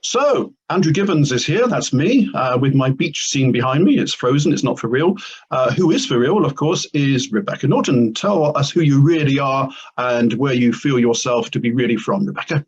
So, Andrew Gibbons is here, that's me, with my beach scene behind me. It's frozen, it's not for real. Who is for real, of course, is Rebecca Norton. Tell us who you really are and where you feel yourself to be really from, Rebecca.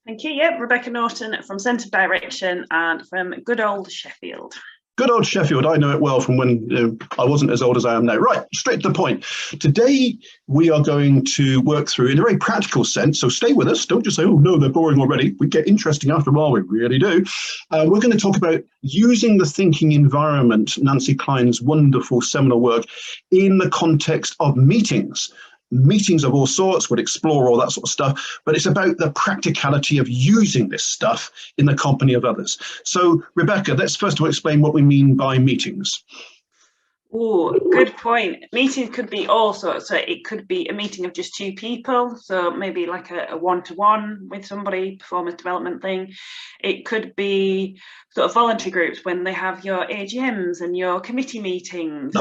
Thank you. Yeah, Rebecca Norton from Centre of Direction and from good old Sheffield. Good old Sheffield, I know it well from when I wasn't as old as I am now. Right, straight to the point. Today, we are going to work through, in a very practical sense, so stay with us. Don't just say, oh, no, they're boring already. We get interesting after all, we really do. We're going to talk about using the thinking environment, Nancy Kline's wonderful seminal work, in the context of meetings. Meetings of all sorts would explore all that sort of stuff, but it's about the practicality of using this stuff in the company of others. So, Rebecca, let's first of all explain what we mean by meetings. Oh, good point. Meetings could be all sorts. So it could be a meeting of just two people. So maybe like a one-to-one with somebody, performance development thing. It could be sort of voluntary groups when they have your AGMs and your committee meetings.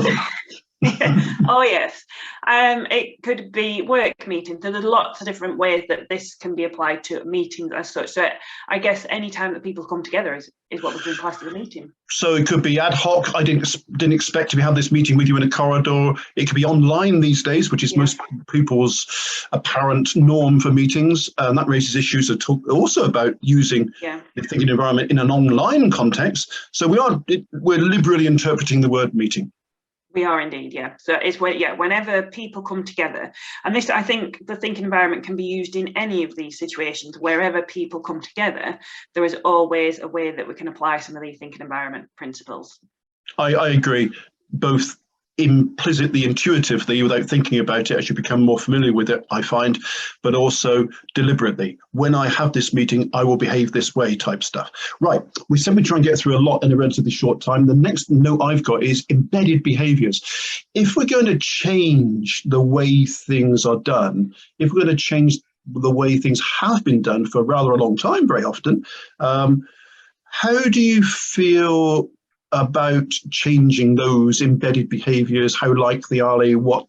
Oh yes, it could be work meetings. There's lots of different ways that this can be applied to meetings as such. So I guess any time that people come together is what we've been classed as a meeting. So it could be ad hoc. I didn't expect to have this meeting with you in a corridor. It could be online these days, which is most people's apparent norm for meetings. And that raises issues also about using the thinking environment in an online context. So we're liberally interpreting the word meeting. We are indeed, yeah. So it's whenever people come together, and this, I think, the thinking environment can be used in any of these situations. Wherever people come together, there is always a way that we can apply some of these thinking environment principles. I agree, both implicitly, intuitively, without thinking about it, as you become more familiar with it, I find, but also deliberately. When I have this meeting, I will behave this way type stuff. Right, we said we try and get through a lot in a relatively short time. The next note I've got is embedded behaviors. If we're going to change the way things are done, if we're going to change the way things have been done for rather a long time, very often, how do you feel about changing those embedded behaviors? How likely are they? What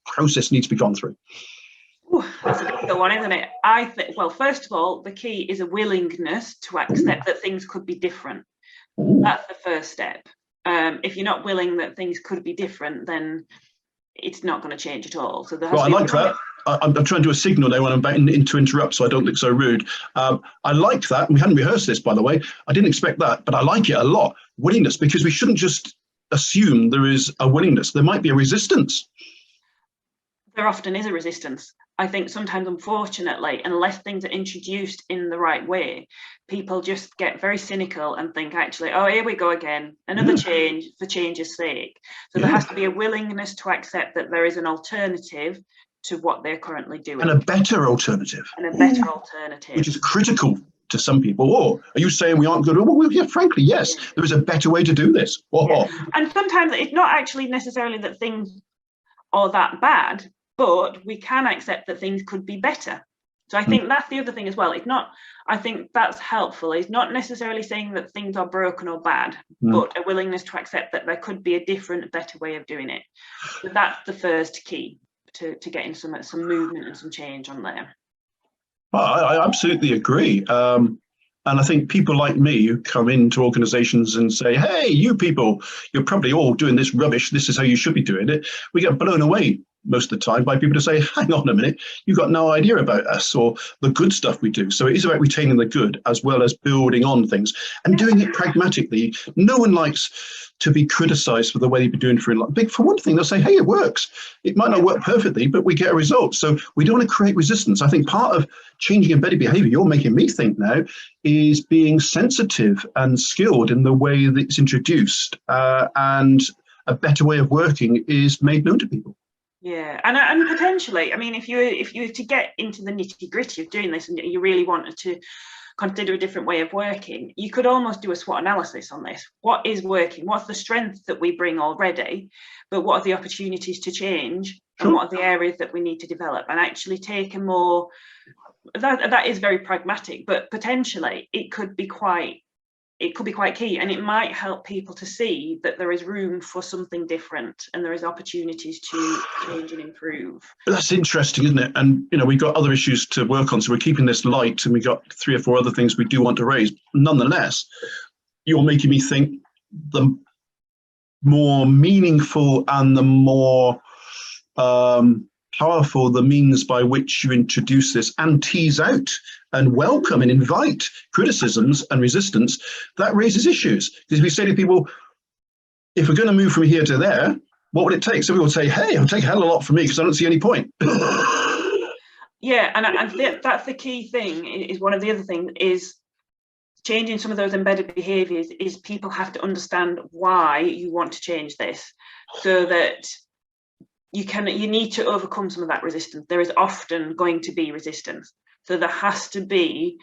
process needs to be gone through? Ooh, that's a difficult one, isn't it? I think, well, first of all, the key is a willingness to accept that things could be different. That's the first step. If you're not willing that things could be different, then it's not going to change at all. So there has to be I like that. I'm trying to do a signal now when I'm about to interrupt, so I don't look so rude. I like that. We hadn't rehearsed this, by the way. I didn't expect that, but I like it a lot. Willingness, because we shouldn't just assume there is a willingness. There might be a resistance. There often is a resistance. I think sometimes, unfortunately, unless things are introduced in the right way, people just get very cynical and think, actually, oh, here we go again, another change for change's sake. So there has to be a willingness to accept that there is an alternative to what they're currently doing. And a better alternative. Which is critical to some people. Or are you saying we aren't good? Well, yeah, frankly, yes, there is a better way to do this. And sometimes it's not actually necessarily that things are that bad, but we can accept that things could be better. So I think that's the other thing as well. It's not, I think that's helpful. It's not necessarily saying that things are broken or bad, but a willingness to accept that there could be a different, better way of doing it. So that's the first key to getting some movement and some change on there. Well, I absolutely agree. And I think people like me who come into organizations and say, hey, you people, you're probably all doing this rubbish. This is how you should be doing it. We get blown away most of the time by people to say, hang on a minute, you've got no idea about us or the good stuff we do. So it is about retaining the good as well as building on things and doing it pragmatically. No one likes to be criticized for the way they've been doing for one thing, they'll say, hey, it works. It might not work perfectly, but we get a result. So we don't want to create resistance. I think part of changing embedded behavior, you're making me think now, is being sensitive and skilled in the way that it's introduced, and a better way of working is made known to people. Yeah, and potentially, I mean, if you were to get into the nitty gritty of doing this and you really wanted to consider a different way of working, you could almost do a SWOT analysis on this. What is working? What's the strength that we bring already? But what are the opportunities to change? And what are the areas that we need to develop? And actually take a more, that is very pragmatic, but potentially it could be quite it could be quite key, and it might help people to see that there is room for something different and there is opportunities to change and improve. That's interesting, isn't it? And we've got other issues to work on, so we're keeping this light, and we've got 3 or 4 other things we do want to raise. Nonetheless, you're making me think the more meaningful and the more powerful the means by which you introduce this and tease out and welcome and invite criticisms and resistance, that raises issues. Because if we say to people, if we're going to move from here to there, what would it take? So people will say, hey, it'll take a hell of a lot from me because I don't see any point. Yeah, and that's the key thing. Is one of the other things is changing some of those embedded behaviours is people have to understand why you want to change this, so that you need to overcome some of that resistance. There is often going to be resistance, so there has to be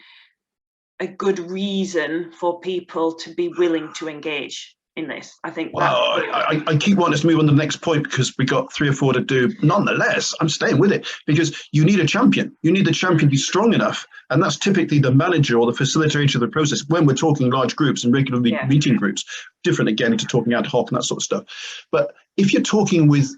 a good reason for people to be willing to engage in this. I think well, I keep wanting us to move on to the next point because we got 3 or 4 to do. Nonetheless, I'm staying with it because you need a champion. You need the champion to be strong enough, and that's typically the manager or the facilitator of the process when we're talking large groups and regularly meeting groups. Different again to talking ad hoc and that sort of stuff. But if you're talking with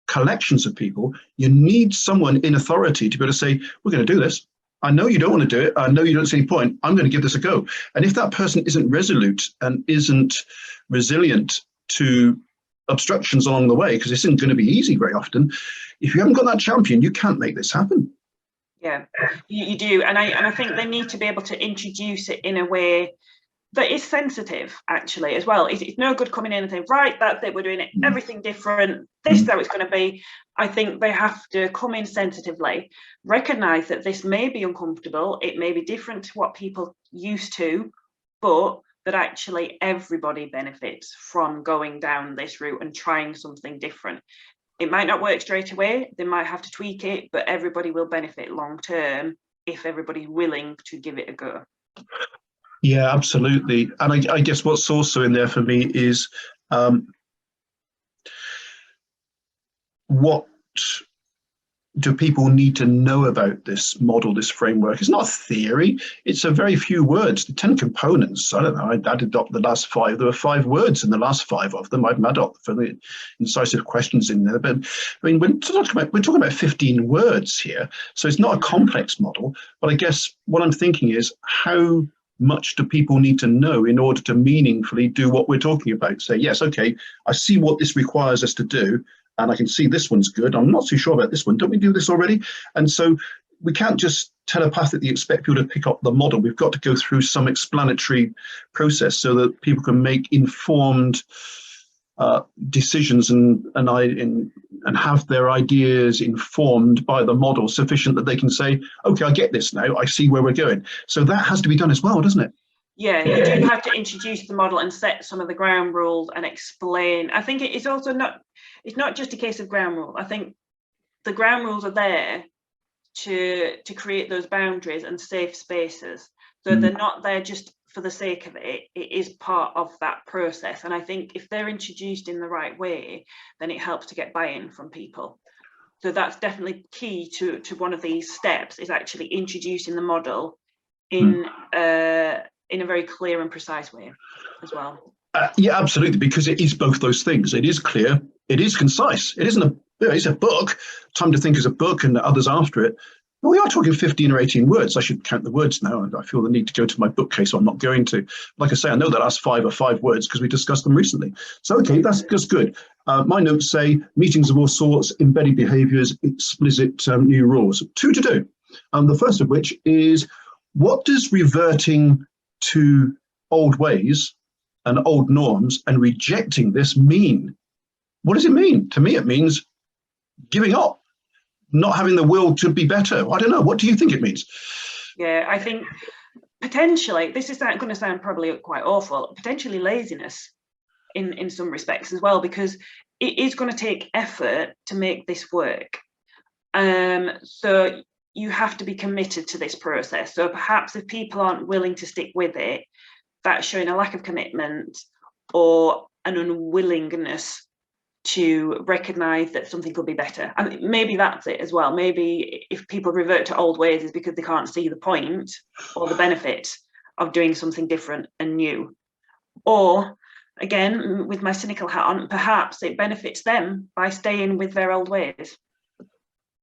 collections of people, you need someone in authority to be able to say, we're going to do this. I know you don't want to do it. I know you don't see any point. I'm going to give this a go. And if that person isn't resolute and isn't resilient to obstructions along the way, because this isn't going to be easy very often, if you haven't got that champion, you can't make this happen. Yeah, you do. And I think they need to be able to introduce it in a way that is sensitive, actually, as well. It's no good coming in and saying, right, that's it, we're doing it, everything different, this is how it's going to be. I think they have to come in sensitively, recognise that this may be uncomfortable, it may be different to what people used to, but that actually everybody benefits from going down this route and trying something different. It might not work straight away, they might have to tweak it, but everybody will benefit long term if everybody's willing to give it a go. Yeah, absolutely. And I guess what's also in there for me is what do people need to know about this model, this framework? It's not a theory. It's a very few words, the 10 components. I don't know, I'd adopt the last 5. There were 5 words in the last 5 of them. I've adopted for the incisive questions in there. But I mean, we're talking about 15 words here. So it's not a complex model. But I guess what I'm thinking is, how much do people need to know in order to meaningfully do what we're talking about? Say, yes, okay, I see what this requires us to do, and I can see this one's good. I'm not too sure about this one. Don't we do this already? And so we can't just telepathically expect people to pick up the model. We've got to go through some explanatory process so that people can make informed decisions and have their ideas informed by the model sufficient that they can say, okay, I get this now, I see where we're going. So that has to be done as well, doesn't it? Yeah, you do have to introduce the model and set some of the ground rules and explain. I think it's also it's not just a case of ground rule. I think the ground rules are there to create those boundaries and safe spaces. So they're not there just for the sake of it. It is part of that process. And I think if they're introduced in the right way, then it helps to get buy-in from people. So that's definitely key to one of these steps, is actually introducing the model in a very clear and precise way as well. Yeah, absolutely, because it is both those things. It is clear, it is concise. It isn't it's a book. Time to Think is a book and others after it. But we are talking 15 or 18 words. I should count the words now, and I feel the need to go to my bookcase, so I'm not going to. Like I say, I know the last 5 are 5 words because we discussed them recently. So, okay, that's just good. My notes say meetings of all sorts, embedded behaviours, explicit new rules. 2 to do. The first of which is, what does reverting to old ways and old norms and rejecting this mean? What does it mean? To me, it means giving up, not having the will to be better. I don't know. What do you think it means? Yeah, I think potentially, this is going to sound probably quite awful, potentially laziness in some respects as well, because it is going to take effort to make this work. So you have to be committed to this process. So perhaps if people aren't willing to stick with it, that's showing a lack of commitment or an unwillingness to recognise that something could be better. And maybe that's it as well. Maybe if people revert to old ways is because they can't see the point or the benefit of doing something different and new. Or again, with my cynical hat on, perhaps it benefits them by staying with their old ways.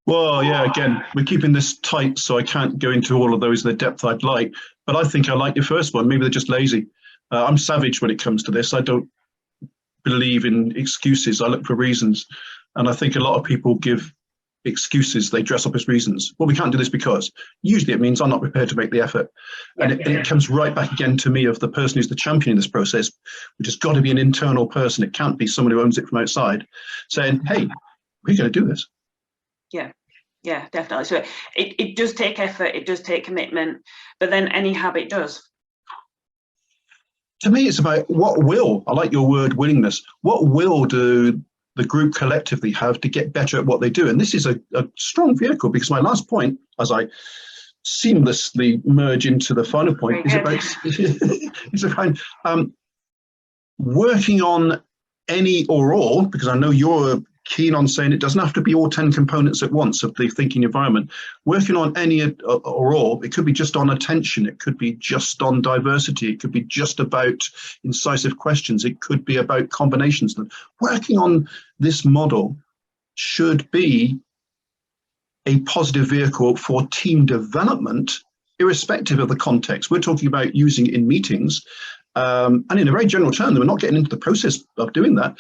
Well, yeah, again, we're keeping this tight, so I can't go into all of those in the depth I'd like. But I think I like your first one. Maybe they're just lazy. I'm savage when it comes to this. I don't believe in excuses. I look for reasons. And I think a lot of people give excuses. They dress up as reasons. Well, we can't do this because. Usually it means I'm not prepared to make the effort. And it comes right back again to me of the person who's the champion in this process, which has got to be an internal person. It can't be someone who owns it from outside saying, hey, we're going to do this. Yeah, definitely. So it does take effort, it does take commitment, but then any habit does. To me, it's about what will, I like your word willingness, what will do the group collectively have to get better at what they do? And this is a strong vehicle, because my last point, as I seamlessly merge into the final point, is about, it's about working on any or all, because I know you're keen on saying it doesn't have to be all 10 components at once of the thinking environment. Working on any or all, it could be just on attention, it could be just on diversity, it could be just about incisive questions, it could be about combinations. Working on this model should be a positive vehicle for team development, irrespective of the context. We're talking about using it in meetings, and in a very general term, we're not getting into the process of doing that.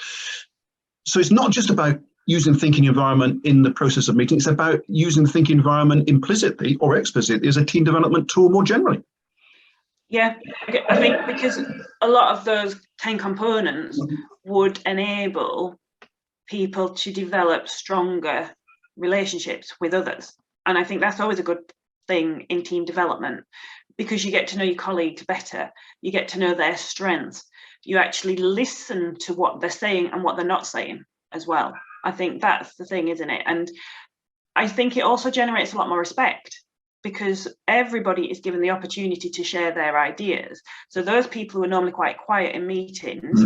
So it's not just about using thinking environment in the process of meeting, it's about using the thinking environment implicitly or explicitly as a team development tool more generally. Yeah, I think because a lot of those 10 components would enable people to develop stronger relationships with others. And I think that's always a good thing in team development, because you get to know your colleagues better, you get to know their strengths, you actually listen to what they're saying and what they're not saying as well. I think that's the thing, isn't it? And I think it also generates a lot more respect, because everybody is given the opportunity to share their ideas. So those people who are normally quite quiet in meetings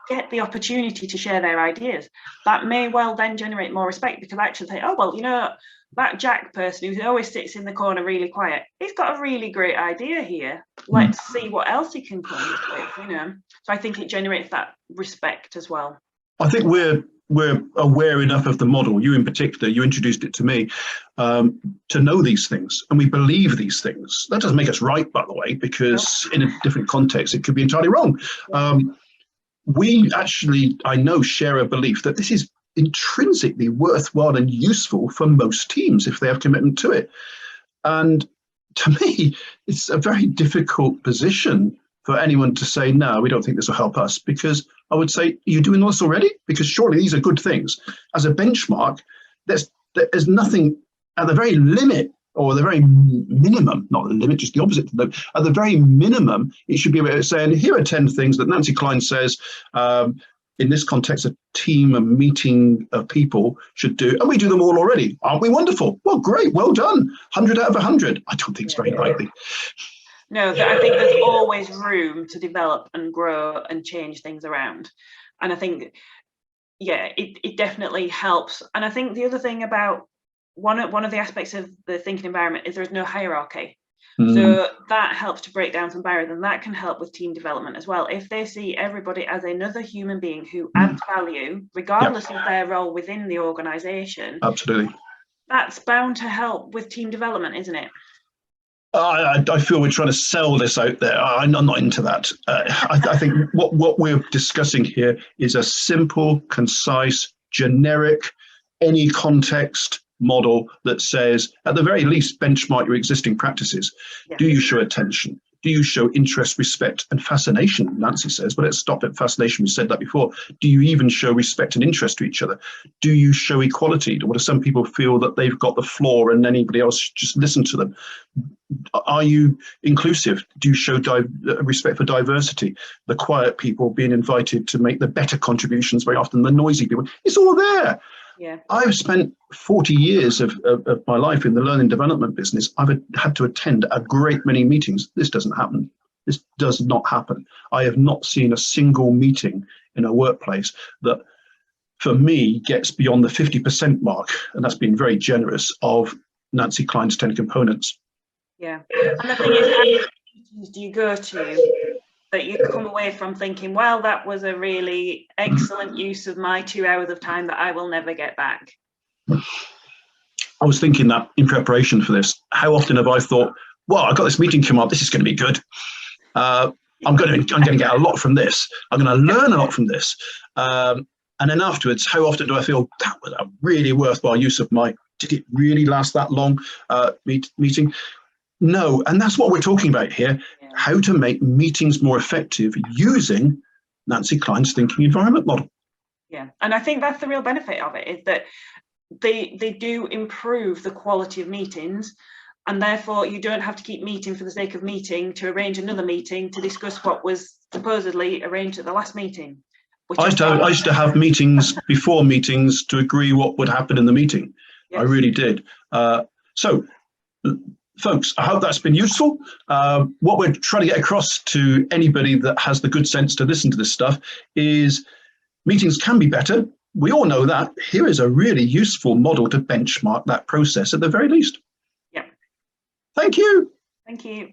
get the opportunity to share their ideas. That may well then generate more respect, because I actually say, oh, well, you know, that Jack person who always sits in the corner really quiet, he's got a really great idea here. Let's see what else he can come up with, you know. So I think it generates that respect as well. I think we're aware enough of the model, you in particular, you introduced it to me, to know these things, and we believe these things. That doesn't make us right, by the way, because in a different context, it could be entirely wrong. We actually, I know, share a belief that this is intrinsically worthwhile and useful for most teams if they have commitment to it. And to me, it's a very difficult position for anyone to say, no, we don't think this will help us, because I would say, are you doing this already? Because surely these are good things. As a benchmark, there's nothing at the very limit, or the very minimum, not the limit, just the opposite. At the very minimum, it should be about saying, here are 10 things that Nancy Klein says, in this context, a team, a meeting of people should do, and we do them all already. Aren't we wonderful? Well, great, well done. 100 out of 100. I don't think it's very likely. No, I think there's always room to develop and grow and change things around. And I think, yeah, it definitely helps. And I think the other thing about one of the aspects of the thinking environment is there is no hierarchy. So that helps to break down some barriers, and that can help with team development as well. If they see everybody as another human being who adds value, regardless of their role within the organisation, absolutely, that's bound to help with team development, isn't it? I feel we're trying to sell this out there. I'm not into that. I think what we're discussing here is a simple, concise, generic, any context model that says, at the very least, benchmark your existing practices. Yeah. Do you show attention? Do you show interest, respect, and fascination? Nancy says, but let's stop at fascination. We said that before. Do you even show respect and interest to each other? Do you show equality? Or do some people feel that they've got the floor and anybody else just listen to them? Are you inclusive? Do you show respect for diversity? The quiet people being invited to make the better contributions very often, the noisy people. It's all there. Yeah. I've spent 40 years of my life in the learning development business. I've had to attend a great many meetings. This doesn't happen. This does not happen. I have not seen a single meeting in a workplace that, for me, gets beyond the 50% mark, and that's been very generous, of Nancy Klein's 10 components. Yeah, and the thing is, meetings do you go to that you come away from thinking, well, that was a really excellent use of my 2 hours of time that I will never get back? I was thinking that in preparation for this, how often have I thought, well, I've got this meeting come up, this is going to be good. I'm going to get a lot from this. I'm going to learn a lot from this. And then afterwards, how often do I feel that was a really worthwhile use of my, did it really last that long meeting? No, and that's what we're talking about here, how to make meetings more effective using Nancy Kline's thinking environment model. Yeah, and I think that's the real benefit of it, is that they do improve the quality of meetings, and therefore you don't have to keep meeting for the sake of meeting to arrange another meeting to discuss what was supposedly arranged at the last meeting. I used to have meetings before meetings to agree what would happen in the meeting. Yes. I really did. So, folks, I hope that's been useful. What we're trying to get across to anybody that has the good sense to listen to this stuff is meetings can be better. We all know that. Here is a really useful model to benchmark that process at the very least. Yeah. Thank you. Thank you.